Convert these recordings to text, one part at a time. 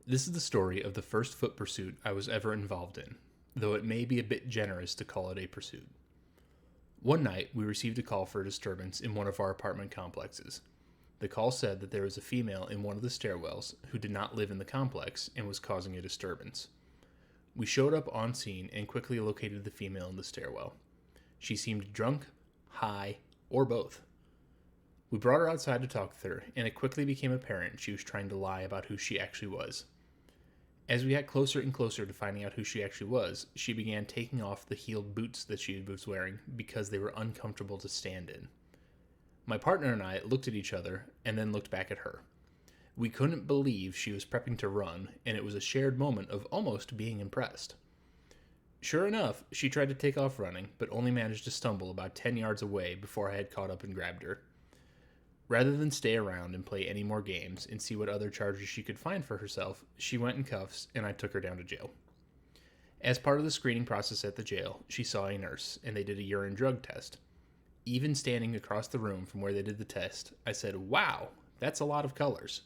This is the story of the first foot pursuit I was ever involved in, though it may be a bit generous to call it a pursuit. One night, we received a call for a disturbance in one of our apartment complexes. The call said that there was a female in one of the stairwells who did not live in the complex and was causing a disturbance. We showed up on scene and quickly located the female in the stairwell. She seemed drunk, high, or both. We brought her outside to talk with her, and it quickly became apparent she was trying to lie about who she actually was. As we got closer and closer to finding out who she actually was, she began taking off the heeled boots that she was wearing because they were uncomfortable to stand in. My partner and I looked at each other and then looked back at her. We couldn't believe she was prepping to run, and it was a shared moment of almost being impressed. Sure enough, she tried to take off running, but only managed to stumble about 10 yards away before I had caught up and grabbed her. Rather than stay around and play any more games and see what other charges she could find for herself, she went in cuffs and I took her down to jail. As part of the screening process at the jail, she saw a nurse and they did a urine drug test. Even standing across the room from where they did the test, I said, "Wow, that's a lot of colors."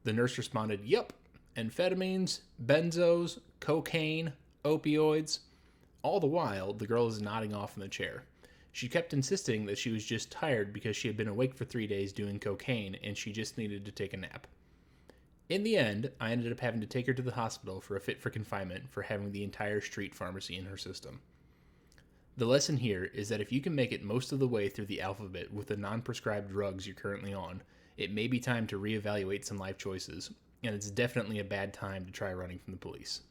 The nurse responded, "Yup, amphetamines, benzos, cocaine, opioids." All the while, the girl is nodding off in the chair. She kept insisting that she was just tired because she had been awake for 3 days doing cocaine and she just needed to take a nap. In the end, I ended up having to take her to the hospital for a fit for confinement for having the entire street pharmacy in her system. The lesson here is that if you can make it most of the way through the alphabet with the non-prescribed drugs you're currently on, it may be time to reevaluate some life choices, and it's definitely a bad time to try running from the police.